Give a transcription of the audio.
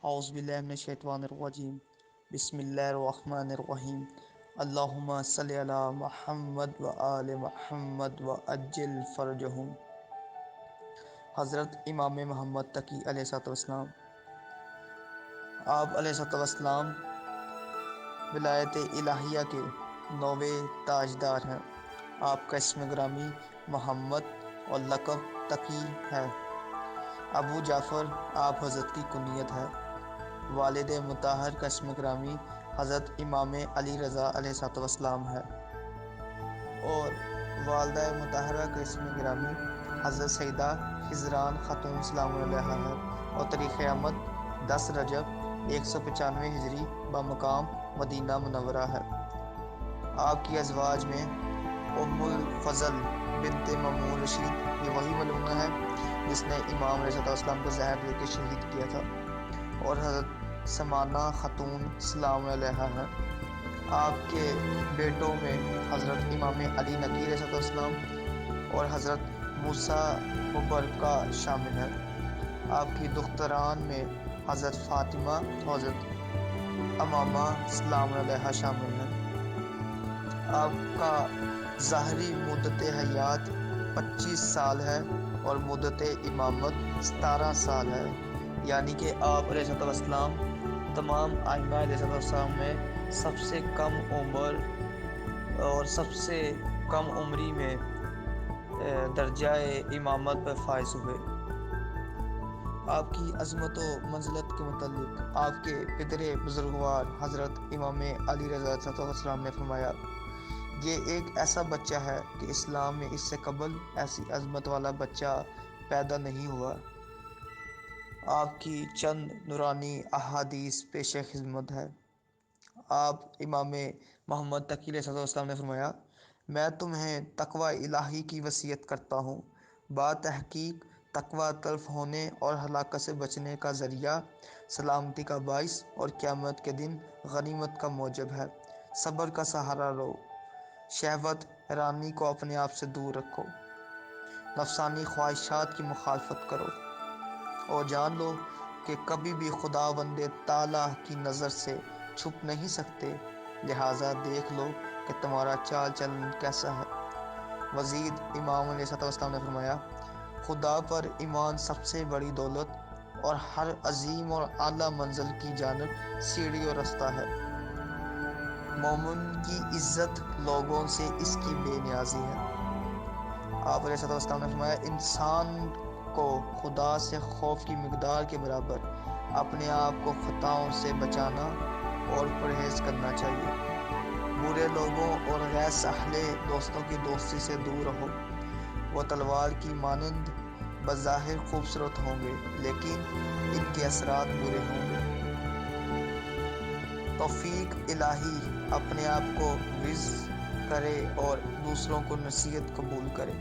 اعوذ باللہ من الشیطان الرجیم بسم اللہ الرحمن الرحیم اللہم صلی علی محمد و آل محمد و عجل فرجہم۔ حضرت امام محمد تقی علیہ السلام، آپ علیہ السلام ولایت الہیہ کے نوے تاجدار ہیں۔ آپ کا اسم گرامی محمد اور لقب تقی ہے۔ ابو جعفر آپ حضرت کی کنیت ہے۔ والد مطہر کا اسم گرامی حضرت امام علی رضا علیہ السلام ہے، اور والدہ مطہرہ کا اسم گرامی حضرت سیدہ خضران خاتون سلام علیہا ہے، اور تاریخ آمد 10 رجب 195 ہجری بمقام مدینہ منورہ ہے۔ آپ کی ازواج میں ام الفضل بنت مامون رشید، یہ وہی ملونہ ہے جس نے امام علیہ السلام کو زہر دے کے شہید کیا تھا، اور حضرت سمانہ خاتون سلام علیہا ہے۔ آپ کے بیٹوں میں حضرت امام علی نقی علیہ السلام اور حضرت موسیٰ مبرکہ شامل ہیں۔ آپ کی دختران میں حضرت فاطمہ اور حضرت امامہ سلام علیہا شامل ہیں۔ آپ کا ظاہری مدت حیات 25 سال ہے اور مدت امامت 17 سال ہے، یعنی کہ آپ علیہ السلام تمام ائمہ علیہ السلام میں سب سے کم عمر اور سب سے کم عمری میں درجہ امامت پر فائز ہوئے۔ آپ کی عظمت و منزلت کے متعلق آپ کے پدر بزرگوار حضرت امام علی رضا السلام نے فرمایا، یہ ایک ایسا بچہ ہے کہ اسلام میں اس سے قبل ایسی عظمت والا بچہ پیدا نہیں ہوا۔ آپ کی چند نورانی احادیث پیش خدمت ہے۔ آپ امام محمد تقی علیہ السلام نے فرمایا، میں تمہیں تقوی الہی کی وصیت کرتا ہوں۔ باتحقیق تقوی تلف ہونے اور ہلاکت سے بچنے کا ذریعہ، سلامتی کا باعث اور قیامت کے دن غنیمت کا موجب ہے۔ صبر کا سہارا لو، شہوت رانی کو اپنے آپ سے دور رکھو، نفسانی خواہشات کی مخالفت کرو، اور جان لو کہ کبھی بھی خداوند تعالیٰ کی نظر سے چھپ نہیں سکتے، لہٰذا دیکھ لو کہ تمہارا چال چلن کیسا ہے۔ مزید امام علیہ السلام نے فرمایا، خدا پر ایمان سب سے بڑی دولت اور ہر عظیم اور اعلیٰ منزل کی جانب سیڑھی اور رستہ ہے۔ مومن کی عزت لوگوں سے اس کی بے نیازی ہے۔ آپ علیہ السلام نے فرمایا، انسان کو خدا سے خوف کی مقدار کے برابر اپنے آپ کو خطاؤں سے بچانا اور پرہیز کرنا چاہیے۔ برے لوگوں اور غیر صالح دوستوں کی دوستی سے دور رہو۔ وہ تلوار کی مانند بظاہر خوبصورت ہوں گے، لیکن ان کے اثرات برے ہوں گے۔ توفیق الہی اپنے آپ کو وعظ کرے اور دوسروں کو نصیحت قبول کرے۔